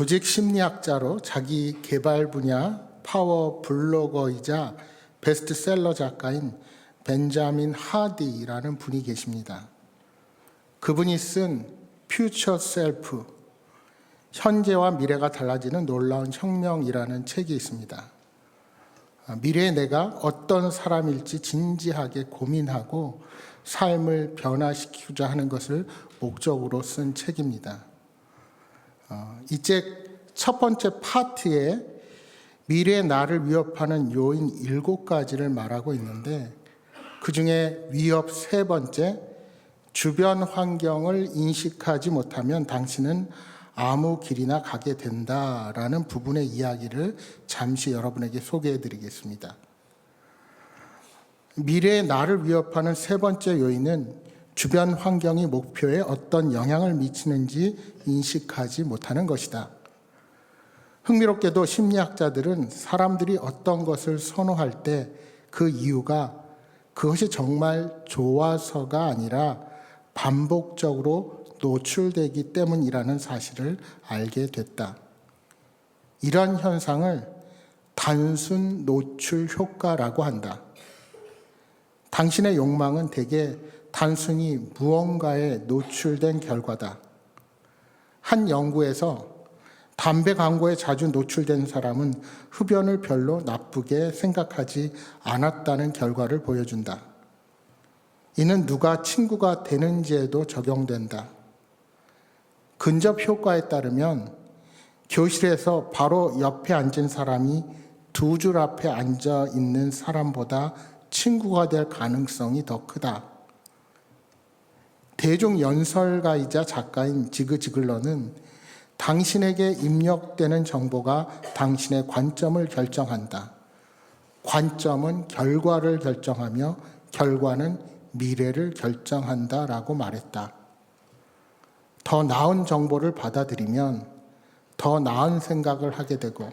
조직 심리학자로 자기 개발 분야 파워 블로거이자 베스트셀러 작가인 벤자민 하디라는 분이 계십니다. 그분이 쓴 퓨처 셀프, 현재와 미래가 달라지는 놀라운 혁명이라는 책이 있습니다. 미래의 내가 어떤 사람일지 진지하게 고민하고 삶을 변화시키고자 하는 것을 목적으로 쓴 책입니다. 이 책 첫 번째 파트에 미래의 나를 위협하는 요인 7가지를 말하고 있는데, 그 중에 위협 3번째, 주변 환경을 인식하지 못하면 당신은 아무 길이나 가게 된다라는 부분의 이야기를 잠시 여러분에게 소개해 드리겠습니다. 미래의 나를 위협하는 3번째 요인은 주변 환경이 목표에 어떤 영향을 미치는지 인식하지 못하는 것이다. 흥미롭게도 심리학자들은 사람들이 어떤 것을 선호할 때 그 이유가 그것이 정말 좋아서가 아니라 반복적으로 노출되기 때문이라는 사실을 알게 됐다. 이런 현상을 단순 노출 효과라고 한다. 당신의 욕망은 대개 단순히 무언가에 노출된 결과다. 한 연구에서 담배 광고에 자주 노출된 사람은 흡연을 별로 나쁘게 생각하지 않았다는 결과를 보여준다. 이는 누가 친구가 되는지에도 적용된다. 근접 효과에 따르면 교실에서 바로 옆에 앉은 사람이 2줄 앞에 앉아 있는 사람보다 친구가 될 가능성이 더 크다. 대중 연설가이자 작가인 지그 지글러는 당신에게 입력되는 정보가 당신의 관점을 결정한다. 관점은 결과를 결정하며 결과는 미래를 결정한다라고 말했다. 더 나은 정보를 받아들이면 더 나은 생각을 하게 되고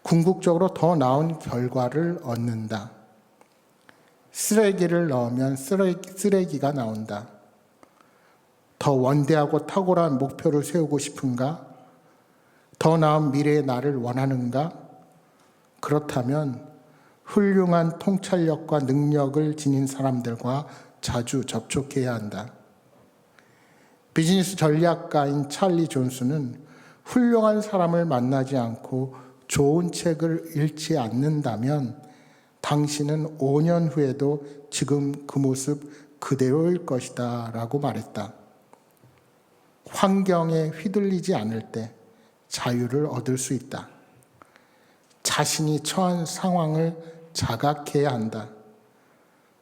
궁극적으로 더 나은 결과를 얻는다. 쓰레기를 넣으면 쓰레기가 나온다. 더 원대하고 탁월한 목표를 세우고 싶은가? 더 나은 미래의 나를 원하는가? 그렇다면 훌륭한 통찰력과 능력을 지닌 사람들과 자주 접촉해야 한다. 비즈니스 전략가인 찰리 존스는 훌륭한 사람을 만나지 않고 좋은 책을 읽지 않는다면 당신은 5년 후에도 지금 그 모습 그대로일 것이다 라고 말했다. 환경에 휘둘리지 않을 때 자유를 얻을 수 있다. 자신이 처한 상황을 자각해야 한다.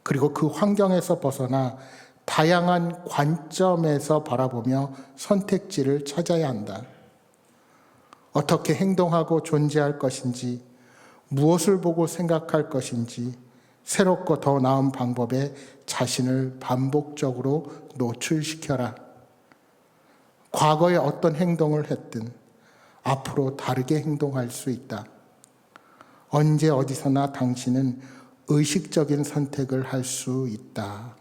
그리고 그 환경에서 벗어나 다양한 관점에서 바라보며 선택지를 찾아야 한다. 어떻게 행동하고 존재할 것인지, 무엇을 보고 생각할 것인지, 새롭고 더 나은 방법에 자신을 반복적으로 노출시켜라. 과거에 어떤 행동을 했든 앞으로 다르게 행동할 수 있다. 언제 어디서나 당신은 의식적인 선택을 할 수 있다.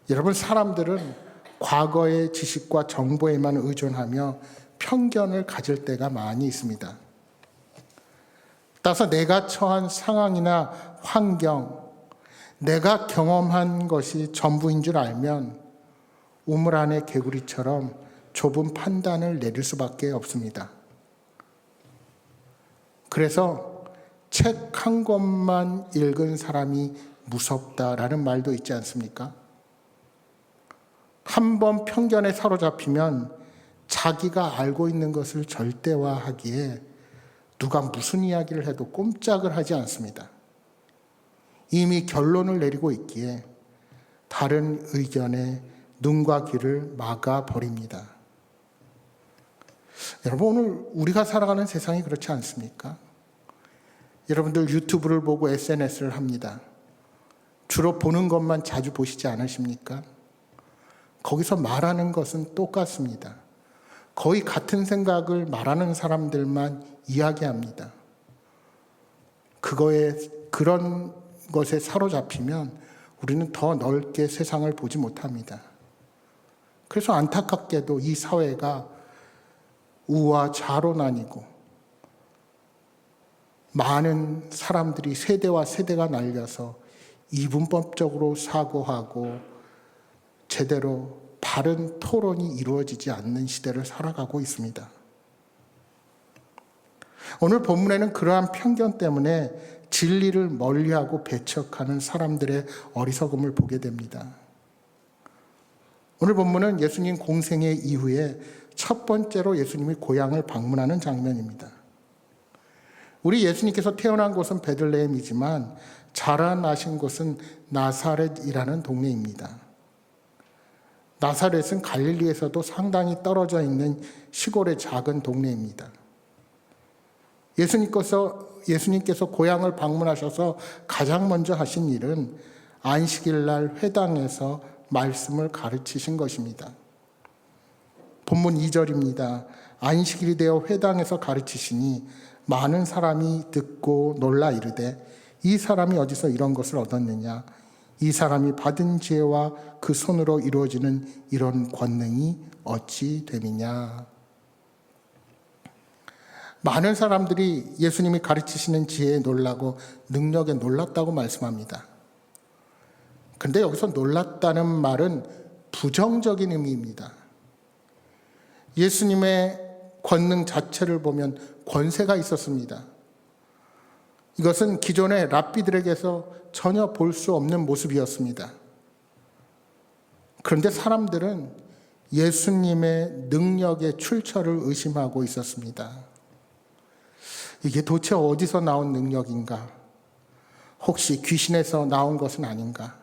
여러분, 사람들은 과거의 지식과 정보에만 의존하며 편견을 가질 때가 많이 있습니다. 따라서 내가 처한 상황이나 환경, 내가 경험한 것이 전부인 줄 알면 우물 안의 개구리처럼 좁은 판단을 내릴 수밖에 없습니다. 그래서 책 한 권만 읽은 사람이 무섭다라는 말도 있지 않습니까? 한 번 편견에 사로잡히면 자기가 알고 있는 것을 절대화하기에 누가 무슨 이야기를 해도 꼼짝을 하지 않습니다. 이미 결론을 내리고 있기에 다른 의견에 눈과 귀를 막아버립니다. 여러분, 오늘 우리가 살아가는 세상이 그렇지 않습니까? 여러분들 유튜브를 보고 SNS를 합니다. 주로 보는 것만 자주 보시지 않으십니까? 거기서 말하는 것은 똑같습니다. 거의 같은 생각을 말하는 사람들만 이야기합니다. 그런 것에 사로잡히면 우리는 더 넓게 세상을 보지 못합니다. 그래서 안타깝게도 이 사회가 우와 좌로 나뉘고 많은 사람들이 세대와 세대가 날려서 이분법적으로 사고하고 제대로 바른 토론이 이루어지지 않는 시대를 살아가고 있습니다. 오늘 본문에는 그러한 편견 때문에 진리를 멀리하고 배척하는 사람들의 어리석음을 보게 됩니다. 오늘 본문은 예수님 공생애 이후에 첫 번째로 예수님이 고향을 방문하는 장면입니다. 우리 예수님께서 태어난 곳은 베들레헴이지만 자라나신 곳은 나사렛이라는 동네입니다. 나사렛은 갈릴리에서도 상당히 떨어져 있는 시골의 작은 동네입니다. 예수님께서 고향을 방문하셔서 가장 먼저 하신 일은 안식일 날 회당에서 말씀을 가르치신 것입니다. 본문 2절입니다. 안식일이 되어 회당에서 가르치시니 많은 사람이 듣고 놀라 이르되 이 사람이 어디서 이런 것을 얻었느냐? 이 사람이 받은 지혜와 그 손으로 이루어지는 이런 권능이 어찌 됨이냐? 많은 사람들이 예수님이 가르치시는 지혜에 놀라고 능력에 놀랐다고 말씀합니다. 그런데 여기서 놀랐다는 말은 부정적인 의미입니다. 예수님의 권능 자체를 보면 권세가 있었습니다. 이것은 기존의 랍비들에게서 전혀 볼 수 없는 모습이었습니다. 그런데 사람들은 예수님의 능력의 출처를 의심하고 있었습니다. 이게 도대체 어디서 나온 능력인가? 혹시 귀신에서 나온 것은 아닌가?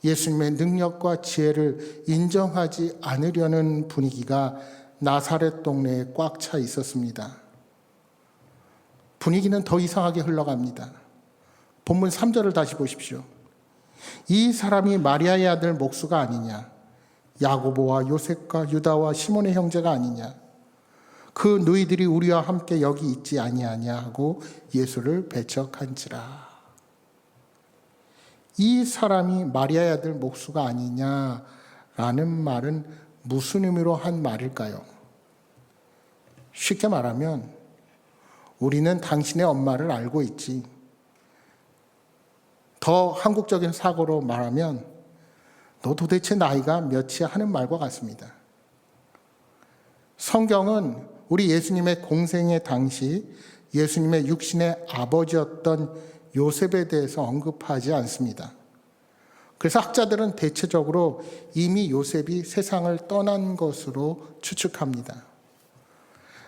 예수님의 능력과 지혜를 인정하지 않으려는 분위기가 나사렛 동네에 꽉 차 있었습니다. 분위기는 더 이상하게 흘러갑니다. 본문 3절을 다시 보십시오. 이 사람이 마리아의 아들 목수가 아니냐? 야고보와 요셉과 유다와 시몬의 형제가 아니냐? 그 너희들이 우리와 함께 여기 있지 아니하냐 하고 예수를 배척한지라. 이 사람이 마리아의 아들 목수가 아니냐라는 말은 무슨 의미로 한 말일까요? 쉽게 말하면 우리는 당신의 엄마를 알고 있지. 더 한국적인 사고로 말하면 너 도대체 나이가 몇이 하는 말과 같습니다. 성경은 우리 예수님의 공생애 당시 예수님의 육신의 아버지였던 요셉에 대해서 언급하지 않습니다. 그래서 학자들은 대체적으로 이미 요셉이 세상을 떠난 것으로 추측합니다.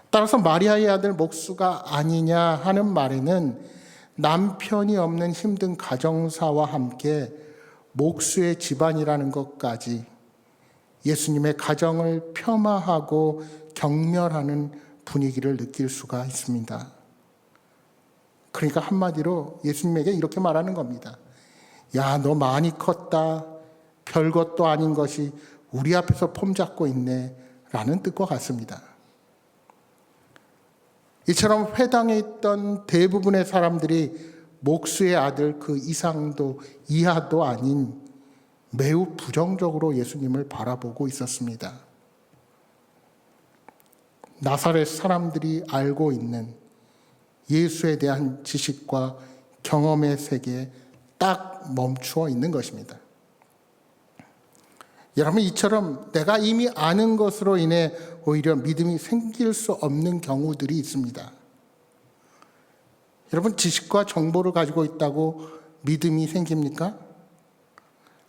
따라서 마리아의 아들 목수가 아니냐 하는 말에는 남편이 없는 힘든 가정사와 함께 목수의 집안이라는 것까지 예수님의 가정을 폄하하고 경멸하는 분위기를 느낄 수가 있습니다. 그러니까 한마디로 예수님에게 이렇게 말하는 겁니다. 야, 너 많이 컸다. 별것도 아닌 것이 우리 앞에서 폼 잡고 있네. 라는 뜻과 같습니다. 이처럼 회당에 있던 대부분의 사람들이 목수의 아들 그 이상도 이하도 아닌 매우 부정적으로 예수님을 바라보고 있었습니다. 나사렛 사람들이 알고 있는 예수에 대한 지식과 경험의 세계에 딱 멈추어 있는 것입니다. 여러분, 이처럼 내가 이미 아는 것으로 인해 오히려 믿음이 생길 수 없는 경우들이 있습니다. 여러분, 지식과 정보를 가지고 있다고 믿음이 생깁니까?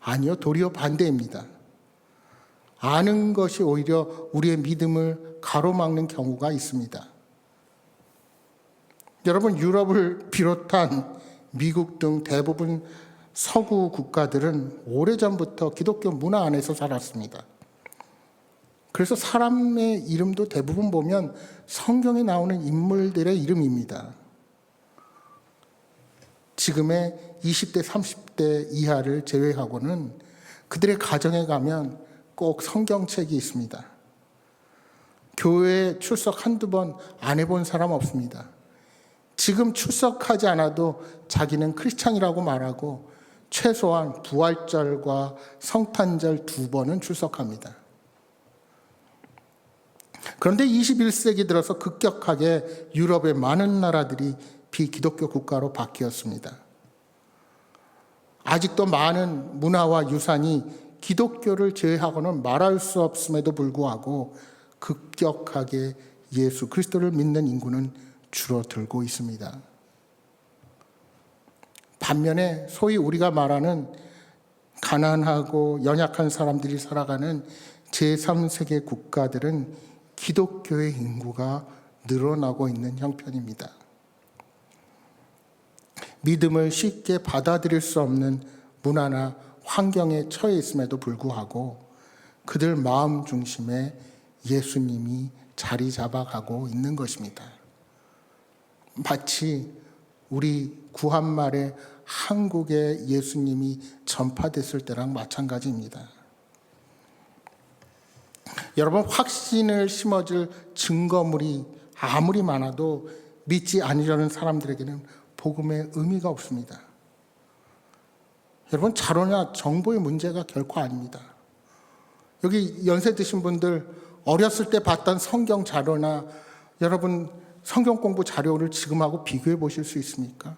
아니요, 도리어 반대입니다. 아는 것이 오히려 우리의 믿음을 가로막는 경우가 있습니다. 여러분, 유럽을 비롯한 미국 등 대부분 서구 국가들은 오래전부터 기독교 문화 안에서 살았습니다. 그래서 사람의 이름도 대부분 보면 성경에 나오는 인물들의 이름입니다. 지금의 20대, 30대 이하를 제외하고는 그들의 가정에 가면 꼭 성경책이 있습니다. 교회에 출석 한두 번 안 해본 사람 없습니다. 지금 출석하지 않아도 자기는 크리스찬이라고 말하고 최소한 부활절과 성탄절 2번은 출석합니다. 그런데 21세기 들어서 급격하게 유럽의 많은 나라들이 비기독교 국가로 바뀌었습니다. 아직도 많은 문화와 유산이 기독교를 제외하고는 말할 수 없음에도 불구하고 급격하게 예수 그리스도를 믿는 인구는 줄어들고 있습니다. 반면에 소위 우리가 말하는 가난하고 연약한 사람들이 살아가는 제3세계 국가들은 기독교의 인구가 늘어나고 있는 형편입니다. 믿음을 쉽게 받아들일 수 없는 문화나 환경에 처해 있음에도 불구하고 그들 마음 중심에 예수님이 자리 잡아가고 있는 것입니다. 마치 우리 구한말에 한국에 예수님이 전파됐을 때랑 마찬가지입니다. 여러분, 확신을 심어줄 증거물이 아무리 많아도 믿지 않으려는 사람들에게는 복음의 의미가 없습니다. 여러분, 자료나 정보의 문제가 결코 아닙니다. 여기 연세 드신 분들 어렸을 때 봤던 성경 자료나 여러분 성경 공부 자료를 지금하고 비교해 보실 수 있습니까?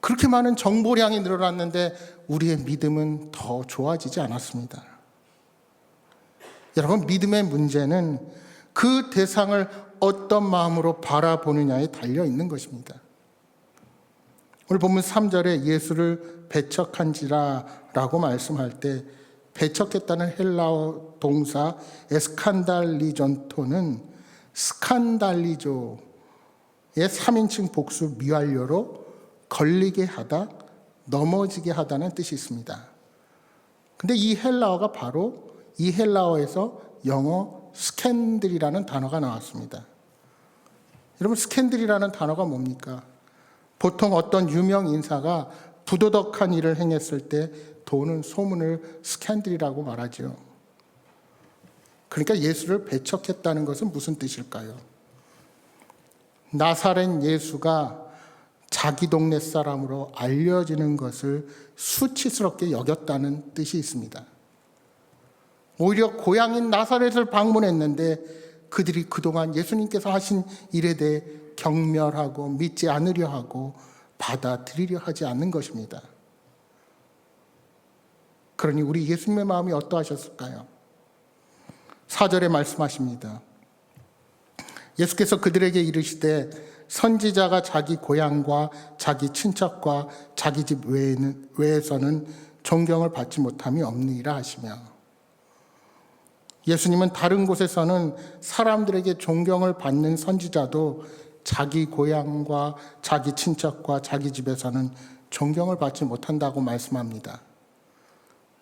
그렇게 많은 정보량이 늘어났는데 우리의 믿음은 더 좋아지지 않았습니다. 여러분, 믿음의 문제는 그 대상을 어떤 마음으로 바라보느냐에 달려 있는 것입니다. 오늘 본문 3절에 예수를 배척한지라 라고 말씀할 때 배척했다는 헬라어 동사 에스칸달리존토는 스칸달리조의 3인칭 복수 미완료로 걸리게 하다, 넘어지게 하다는 뜻이 있습니다. 근데 이 헬라어가 바로 이 헬라어에서 영어 스캔들이라는 단어가 나왔습니다. 여러분, 스캔들이라는 단어가 뭡니까? 보통 어떤 유명 인사가 부도덕한 일을 행했을 때 도는 소문을 스캔들이라고 말하죠. 그러니까 예수를 배척했다는 것은 무슨 뜻일까요? 나사렛 예수가 자기 동네 사람으로 알려지는 것을 수치스럽게 여겼다는 뜻이 있습니다. 오히려 고향인 나사렛을 방문했는데 그들이 그동안 예수님께서 하신 일에 대해 경멸하고 믿지 않으려 하고 받아들이려 하지 않는 것입니다. 그러니 우리 예수님의 마음이 어떠하셨을까요? 4절에 말씀하십니다. 예수께서 그들에게 이르시되 선지자가 자기 고향과 자기 친척과 자기 집 외에서는 존경을 받지 못함이 없느니라 하시며, 예수님은 다른 곳에서는 사람들에게 존경을 받는 선지자도 자기 고향과 자기 친척과 자기 집에서는 존경을 받지 못한다고 말씀합니다.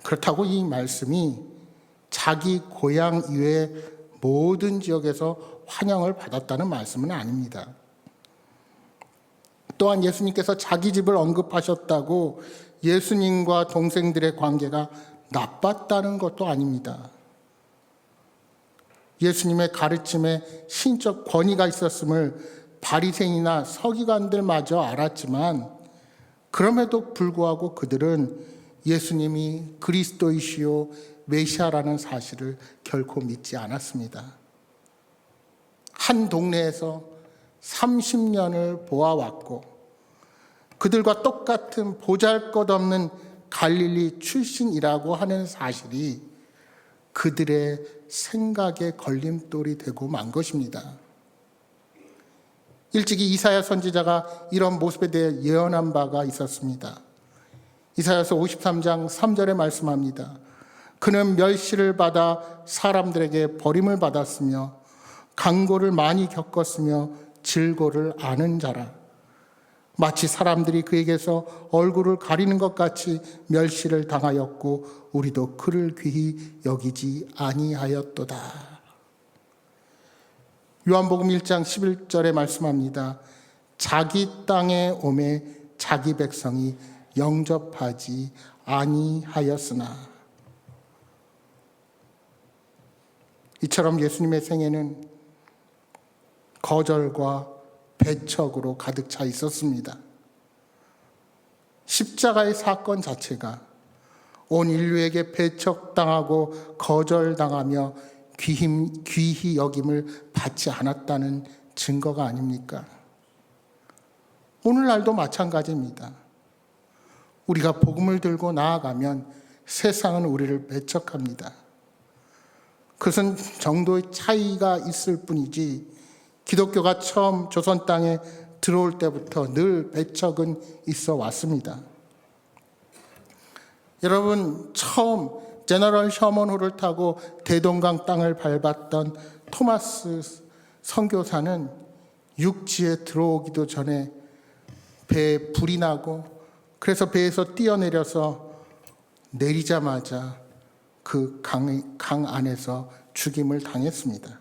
그렇다고 이 말씀이 자기 고향 이외의 모든 지역에서 환영을 받았다는 말씀은 아닙니다. 또한 예수님께서 자기 집을 언급하셨다고 예수님과 동생들의 관계가 나빴다는 것도 아닙니다. 예수님의 가르침에 신적 권위가 있었음을 바리새인이나 서기관들마저 알았지만 그럼에도 불구하고 그들은 예수님이 그리스도이시요 메시아라는 사실을 결코 믿지 않았습니다. 한 동네에서 30년을 보아왔고 그들과 똑같은 보잘것없는 갈릴리 출신이라고 하는 사실이 그들의 생각의 걸림돌이 되고 만 것입니다. 일찍이 이사야 선지자가 이런 모습에 대해 예언한 바가 있었습니다. 이사야서 53장 3절에 말씀합니다. 그는 멸시를 받아 사람들에게 버림을 받았으며 강고를 많이 겪었으며 질고를 아는 자라. 마치 사람들이 그에게서 얼굴을 가리는 것 같이 멸시를 당하였고 우리도 그를 귀히 여기지 아니하였도다. 요한복음 1장 11절에 말씀합니다. 자기 땅에 오매 자기 백성이 영접하지 아니하였으나. 이처럼 예수님의 생애는 거절과 배척으로 가득 차 있었습니다. 십자가의 사건 자체가 온 인류에게 배척당하고 거절당하며 귀히 여김을 받지 않았다는 증거가 아닙니까? 오늘날도 마찬가지입니다. 우리가 복음을 들고 나아가면 세상은 우리를 배척합니다. 그것은 정도의 차이가 있을 뿐이지 기독교가 처음 조선 땅에 들어올 때부터 늘 배척은 있어 왔습니다. 여러분, 처음 제너럴 셔먼호를 타고 대동강 땅을 밟았던 토마스 선교사는 육지에 들어오기도 전에 배에 불이 나고 그래서 배에서 뛰어내려서 내리자마자 그 강 안에서 죽임을 당했습니다.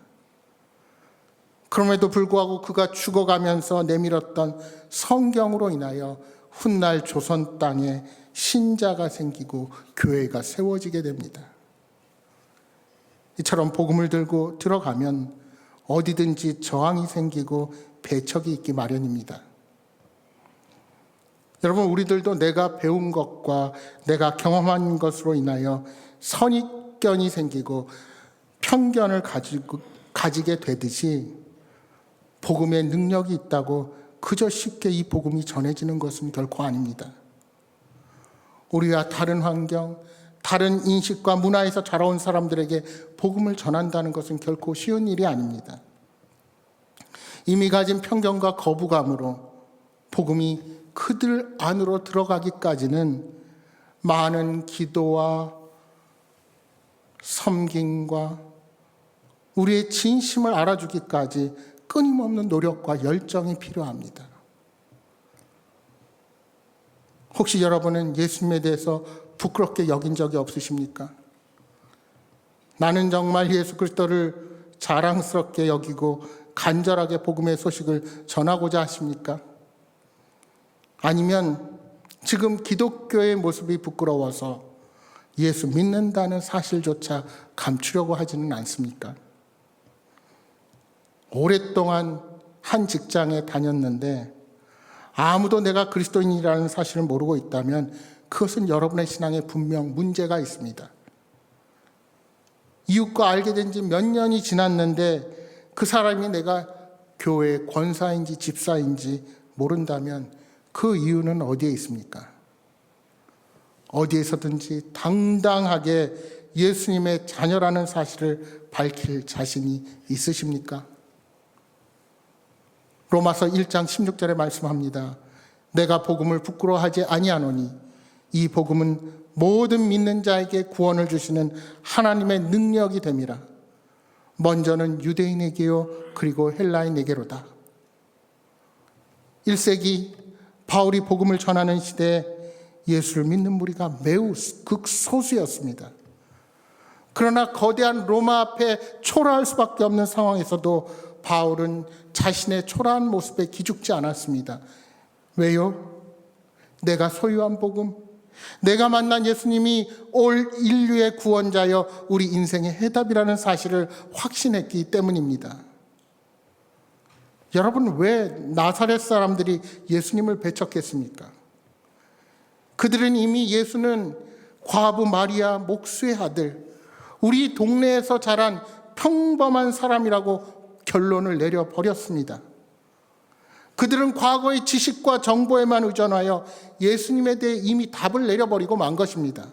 그럼에도 불구하고 그가 죽어가면서 내밀었던 성경으로 인하여 훗날 조선 땅에 신자가 생기고 교회가 세워지게 됩니다. 이처럼 복음을 들고 들어가면 어디든지 저항이 생기고 배척이 있기 마련입니다. 여러분, 우리들도 내가 배운 것과 내가 경험한 것으로 인하여 선입견이 생기고 편견을 가지게 되듯이 복음의 능력이 있다고 그저 쉽게 이 복음이 전해지는 것은 결코 아닙니다. 우리와 다른 환경, 다른 인식과 문화에서 자라온 사람들에게 복음을 전한다는 것은 결코 쉬운 일이 아닙니다. 이미 가진 편견과 거부감으로 복음이 그들 안으로 들어가기까지는 많은 기도와 섬김과 우리의 진심을 알아주기까지 끊임없는 노력과 열정이 필요합니다. 혹시 여러분은 예수님에 대해서 부끄럽게 여긴 적이 없으십니까? 나는 정말 예수 그리스도를 자랑스럽게 여기고 간절하게 복음의 소식을 전하고자 하십니까? 아니면 지금 기독교의 모습이 부끄러워서 예수 믿는다는 사실조차 감추려고 하지는 않습니까? 오랫동안 한 직장에 다녔는데 아무도 내가 그리스도인이라는 사실을 모르고 있다면 그것은 여러분의 신앙에 분명 문제가 있습니다. 이웃과 알게 된 지 몇 년이 지났는데 그 사람이 내가 교회 권사인지 집사인지 모른다면 그 이유는 어디에 있습니까? 어디에서든지 당당하게 예수님의 자녀라는 사실을 밝힐 자신이 있으십니까? 로마서 1장 16절에 말씀합니다. 내가 복음을 부끄러워하지 아니하노니 이 복음은 모든 믿는 자에게 구원을 주시는 하나님의 능력이 됨이라. 먼저는 유대인에게요 그리고 헬라인에게로다. 1세기 바울이 복음을 전하는 시대에 예수를 믿는 무리가 매우 극소수였습니다. 그러나 거대한 로마 앞에 초라할 수밖에 없는 상황에서도 바울은 자신의 초라한 모습에 기죽지 않았습니다. 왜요? 내가 소유한 복음, 내가 만난 예수님이 올 인류의 구원자여 우리 인생의 해답이라는 사실을 확신했기 때문입니다. 여러분, 왜 나사렛 사람들이 예수님을 배척했습니까? 그들은 이미 예수는 과부 마리아 목수의 아들, 우리 동네에서 자란 평범한 사람이라고 결론을 내려버렸습니다. 그들은 과거의 지식과 정보에만 의존하여 예수님에 대해 이미 답을 내려버리고 만 것입니다.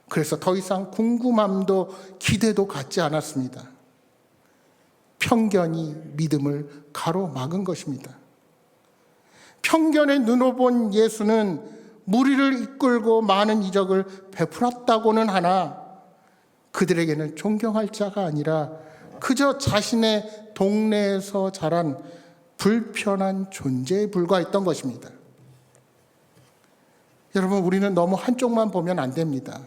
그래서 더 이상 궁금함도 기대도 갖지 않았습니다. 편견이 믿음을 가로막은 것입니다. 편견의 눈으로 본 예수는 무리를 이끌고 많은 이적을 베풀었다고는 하나 그들에게는 존경할 자가 아니라 그저 자신의 동네에서 자란 불편한 존재에 불과했던 것입니다. 여러분, 우리는 너무 한쪽만 보면 안 됩니다.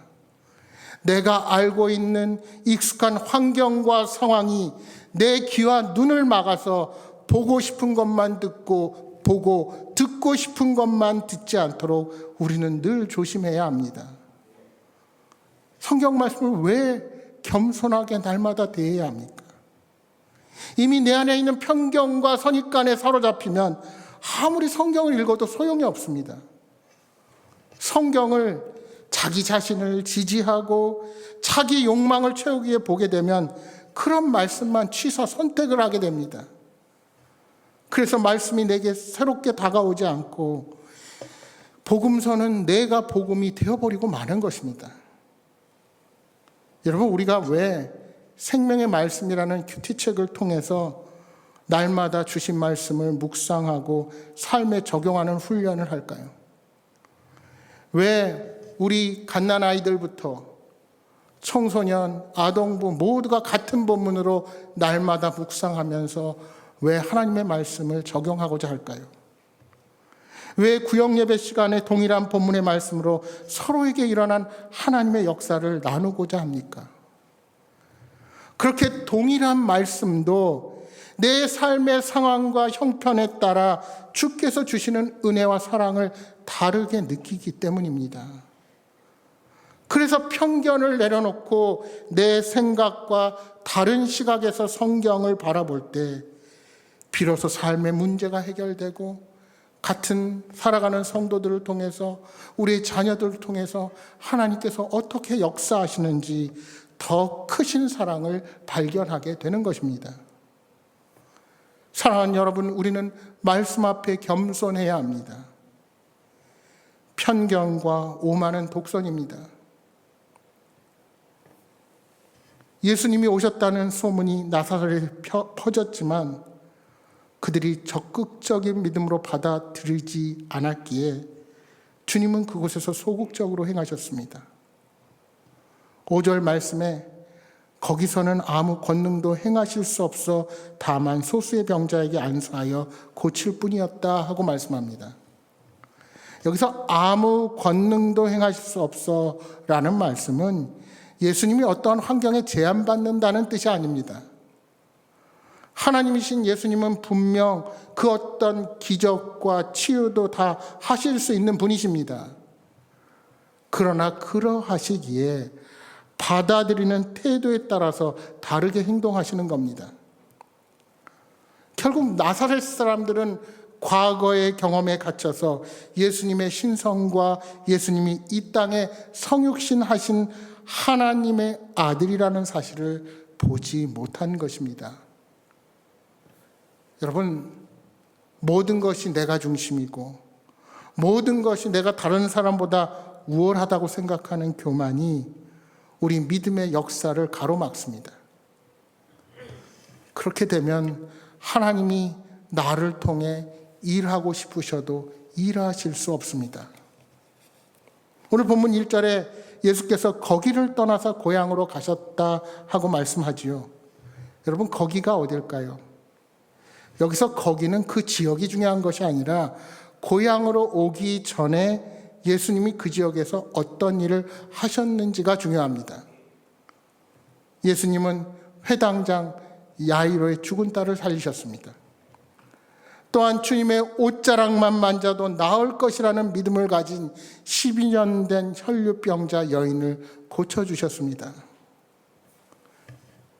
내가 알고 있는 익숙한 환경과 상황이 내 귀와 눈을 막아서 보고 싶은 것만 듣고 보고 듣고 싶은 것만 듣지 않도록 우리는 늘 조심해야 합니다. 성경 말씀을 왜 겸손하게 날마다 대해야 합니까? 이미 내 안에 있는 편견과 선입관에 사로잡히면 아무리 성경을 읽어도 소용이 없습니다. 성경을 자기 자신을 지지하고 자기 욕망을 채우기 위해 보게 되면 그런 말씀만 취사 선택을 하게 됩니다. 그래서 말씀이 내게 새롭게 다가오지 않고 복음서는 내가 복음이 되어버리고 마는 것입니다. 여러분, 우리가 왜 생명의 말씀이라는 큐티책을 통해서 날마다 주신 말씀을 묵상하고 삶에 적용하는 훈련을 할까요? 왜 우리 갓난아이들부터 청소년, 아동부 모두가 같은 본문으로 날마다 묵상하면서 왜 하나님의 말씀을 적용하고자 할까요? 왜 구역예배 시간에 동일한 본문의 말씀으로 서로에게 일어난 하나님의 역사를 나누고자 합니까? 그렇게 동일한 말씀도 내 삶의 상황과 형편에 따라 주께서 주시는 은혜와 사랑을 다르게 느끼기 때문입니다. 그래서 편견을 내려놓고 내 생각과 다른 시각에서 성경을 바라볼 때 비로소 삶의 문제가 해결되고 같은 살아가는 성도들을 통해서 우리의 자녀들을 통해서 하나님께서 어떻게 역사하시는지 더 크신 사랑을 발견하게 되는 것입니다. 사랑하는 여러분, 우리는 말씀 앞에 겸손해야 합니다. 편견과 오만은 독선입니다. 예수님이 오셨다는 소문이 나사렛에 퍼졌지만 그들이 적극적인 믿음으로 받아들이지 않았기에 주님은 그곳에서 소극적으로 행하셨습니다. 5절 말씀에 거기서는 아무 권능도 행하실 수 없어 다만 소수의 병자에게 안수하여 고칠 뿐이었다 하고 말씀합니다. 여기서 아무 권능도 행하실 수 없어 라는 말씀은 예수님이 어떠한 환경에 제한받는다는 뜻이 아닙니다. 하나님이신 예수님은 분명 그 어떤 기적과 치유도 다 하실 수 있는 분이십니다. 그러나 그러하시기에 받아들이는 태도에 따라서 다르게 행동하시는 겁니다. 결국 나사렛 사람들은 과거의 경험에 갇혀서 예수님의 신성과 예수님이 이 땅에 성육신하신 하나님의 아들이라는 사실을 보지 못한 것입니다. 여러분, 모든 것이 내가 중심이고 모든 것이 내가 다른 사람보다 우월하다고 생각하는 교만이 우리 믿음의 역사를 가로막습니다. 그렇게 되면 하나님이 나를 통해 일하고 싶으셔도 일하실 수 없습니다. 오늘 본문 1절에 예수께서 거기를 떠나서 고향으로 가셨다 하고 말씀하지요. 여러분, 거기가 어딜까요? 여기서 거기는 그 지역이 중요한 것이 아니라 고향으로 오기 전에 예수님이 그 지역에서 어떤 일을 하셨는지가 중요합니다. 예수님은 회당장 야이로의 죽은 딸을 살리셨습니다. 또한 주님의 옷자락만 만져도 나을 것이라는 믿음을 가진 12년 된 혈류병자 여인을 고쳐주셨습니다.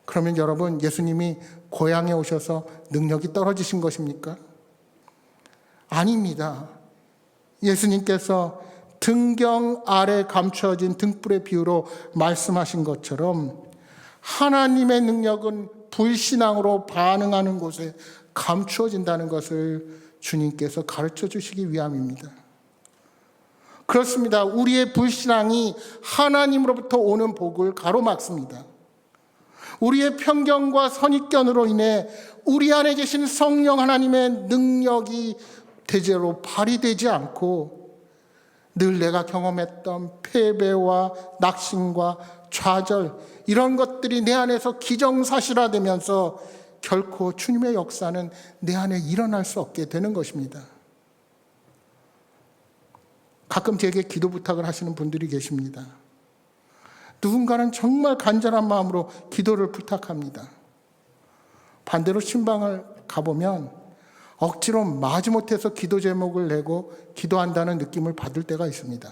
그러면 여러분, 예수님이 고향에 오셔서 능력이 떨어지신 것입니까? 아닙니다. 예수님께서 등경 아래 감추어진 등불의 비유로 말씀하신 것처럼 하나님의 능력은 불신앙으로 반응하는 곳에 감추어진다는 것을 주님께서 가르쳐 주시기 위함입니다. 그렇습니다. 우리의 불신앙이 하나님으로부터 오는 복을 가로막습니다. 우리의 편견과 선입견으로 인해 우리 안에 계신 성령 하나님의 능력이 대제로 발휘되지 않고 늘 내가 경험했던 패배와 낙심과 좌절, 이런 것들이 내 안에서 기정사실화되면서 결코 주님의 역사는 내 안에 일어날 수 없게 되는 것입니다. 가끔 제게 기도 부탁을 하시는 분들이 계십니다. 누군가는 정말 간절한 마음으로 기도를 부탁합니다. 반대로 신방을 가보면 억지로 마지못해서 기도 제목을 내고 기도한다는 느낌을 받을 때가 있습니다.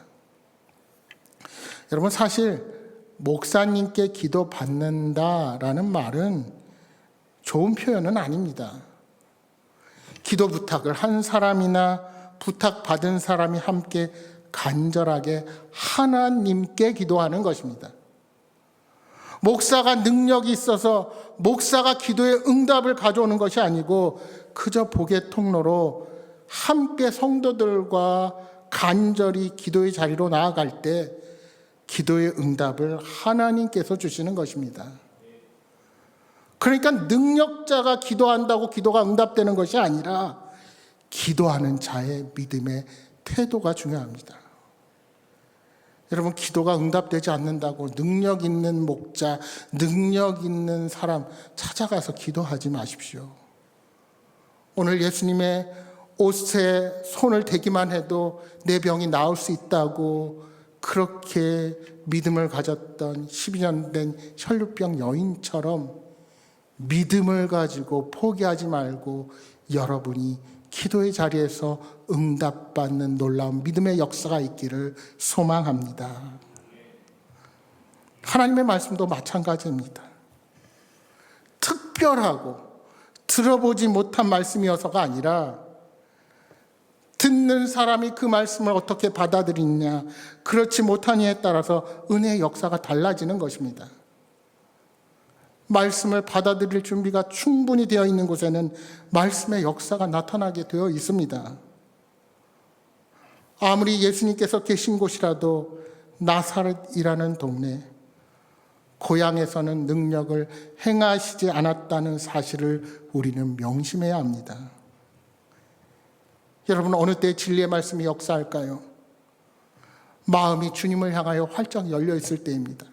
여러분, 사실 목사님께 기도 받는다라는 말은 좋은 표현은 아닙니다. 기도 부탁을 한 사람이나 부탁받은 사람이 함께 간절하게 하나님께 기도하는 것입니다. 목사가 능력이 있어서 목사가 기도의 응답을 가져오는 것이 아니고 그저 복의 통로로 함께 성도들과 간절히 기도의 자리로 나아갈 때 기도의 응답을 하나님께서 주시는 것입니다. 그러니까 능력자가 기도한다고 기도가 응답되는 것이 아니라 기도하는 자의 믿음의 태도가 중요합니다. 여러분, 기도가 응답되지 않는다고 능력 있는 목자, 능력 있는 사람 찾아가서 기도하지 마십시오. 오늘 예수님의 옷에 손을 대기만 해도 내 병이 나을 수 있다고 그렇게 믿음을 가졌던 12년 된 혈루병 여인처럼 믿음을 가지고 포기하지 말고 여러분이 기도의 자리에서 응답받는 놀라운 믿음의 역사가 있기를 소망합니다. 하나님의 말씀도 마찬가지입니다. 특별하고 들어보지 못한 말씀이어서가 아니라 듣는 사람이 그 말씀을 어떻게 받아들이냐, 그렇지 못하니에 따라서 은혜의 역사가 달라지는 것입니다. 말씀을 받아들일 준비가 충분히 되어 있는 곳에는 말씀의 역사가 나타나게 되어 있습니다. 아무리 예수님께서 계신 곳이라도 나사렛이라는 동네, 고향에서는 능력을 행하시지 않았다는 사실을 우리는 명심해야 합니다. 여러분, 어느 때 진리의 말씀이 역사할까요? 마음이 주님을 향하여 활짝 열려 있을 때입니다.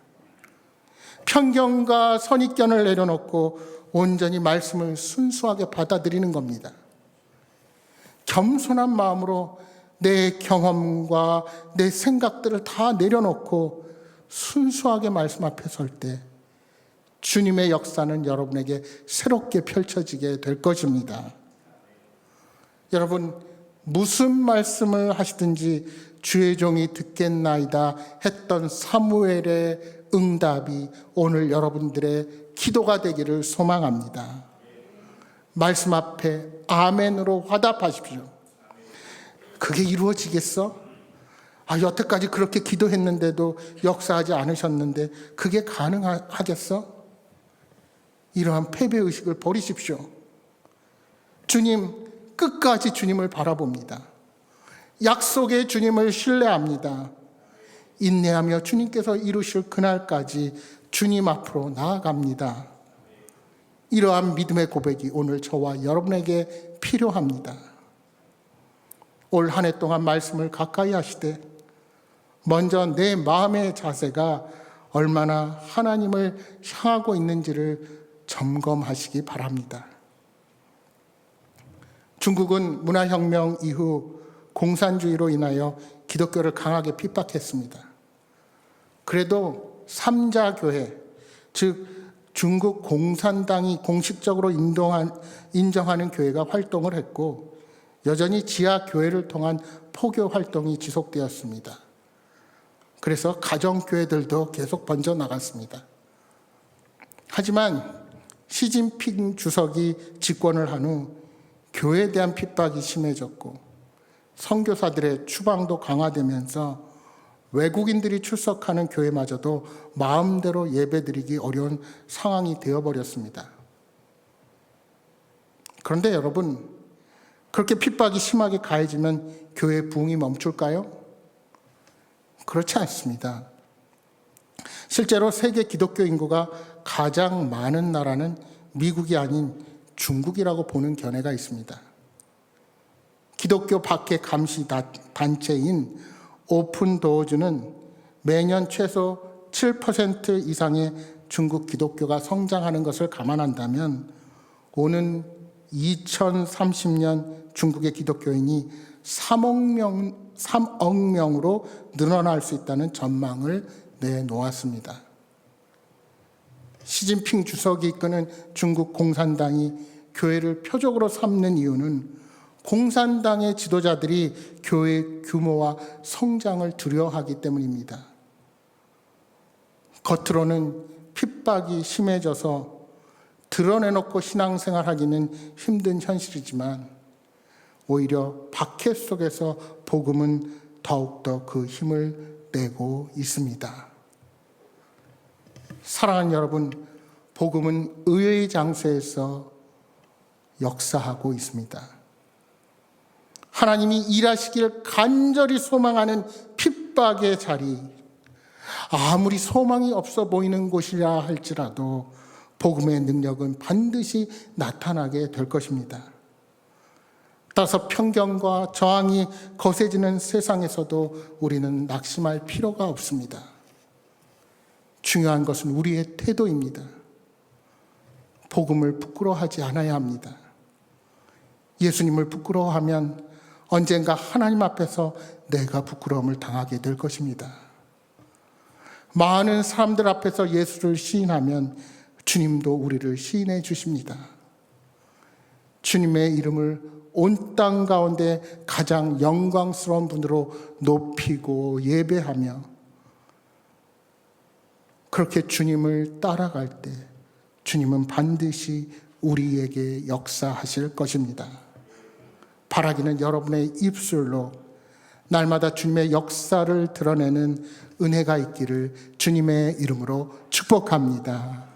편견과 선입견을 내려놓고 온전히 말씀을 순수하게 받아들이는 겁니다. 겸손한 마음으로 내 경험과 내 생각들을 다 내려놓고 순수하게 말씀 앞에 설 때 주님의 역사는 여러분에게 새롭게 펼쳐지게 될 것입니다. 여러분, 무슨 말씀을 하시든지 주의 종이 듣겠나이다 했던 사무엘의 응답이 오늘 여러분들의 기도가 되기를 소망합니다. 말씀 앞에 아멘으로 화답하십시오. 그게 이루어지겠어? 여태까지 그렇게 기도했는데도 역사하지 않으셨는데 그게 가능하겠어? 이러한 패배의식을 버리십시오. 주님, 끝까지 주님을 바라봅니다. 약속의 주님을 신뢰합니다. 인내하며 주님께서 이루실 그날까지 주님 앞으로 나아갑니다. 이러한 믿음의 고백이 오늘 저와 여러분에게 필요합니다. 올 한 해 동안 말씀을 가까이 하시되 먼저 내 마음의 자세가 얼마나 하나님을 향하고 있는지를 점검하시기 바랍니다. 중국은 문화혁명 이후 공산주의로 인하여 기독교를 강하게 핍박했습니다. 그래도 삼자교회, 즉 중국 공산당이 공식적으로 인정하는 교회가 활동을 했고 여전히 지하교회를 통한 포교 활동이 지속되었습니다. 그래서 가정교회들도 계속 번져나갔습니다. 하지만 시진핑 주석이 집권을 한 후 교회에 대한 핍박이 심해졌고 선교사들의 추방도 강화되면서 외국인들이 출석하는 교회마저도 마음대로 예배드리기 어려운 상황이 되어버렸습니다. 그런데 여러분, 그렇게 핍박이 심하게 가해지면 교회 부흥이 멈출까요? 그렇지 않습니다. 실제로 세계 기독교 인구가 가장 많은 나라는 미국이 아닌 중국이라고 보는 견해가 있습니다. 기독교 박해 감시 단체인 오픈도어즈는 매년 최소 7% 이상의 중국 기독교가 성장하는 것을 감안한다면 오는 2030년 중국의 기독교인이 3억 명으로 늘어날 수 있다는 전망을 내놓았습니다. 시진핑 주석이 이끄는 중국 공산당이 교회를 표적으로 삼는 이유는 공산당의 지도자들이 교회 규모와 성장을 두려워하기 때문입니다. 겉으로는 핍박이 심해져서 드러내놓고 신앙생활하기는 힘든 현실이지만 오히려 박해 속에서 복음은 더욱더 그 힘을 내고 있습니다. 사랑하는 여러분, 복음은 의의 장소에서 역사하고 있습니다. 하나님이 일하시길 간절히 소망하는 핍박의 자리, 아무리 소망이 없어 보이는 곳이라 할지라도 복음의 능력은 반드시 나타나게 될 것입니다. 따라서 편견과 저항이 거세지는 세상에서도 우리는 낙심할 필요가 없습니다. 중요한 것은 우리의 태도입니다. 복음을 부끄러워하지 않아야 합니다. 예수님을 부끄러워하면 언젠가 하나님 앞에서 내가 부끄러움을 당하게 될 것입니다. 많은 사람들 앞에서 예수를 시인하면 주님도 우리를 시인해 주십니다. 주님의 이름을 온 땅 가운데 가장 영광스러운 분으로 높이고 예배하며 그렇게 주님을 따라갈 때 주님은 반드시 우리에게 역사하실 것입니다. 바라기는 여러분의 입술로 날마다 주님의 역사를 드러내는 은혜가 있기를 주님의 이름으로 축복합니다.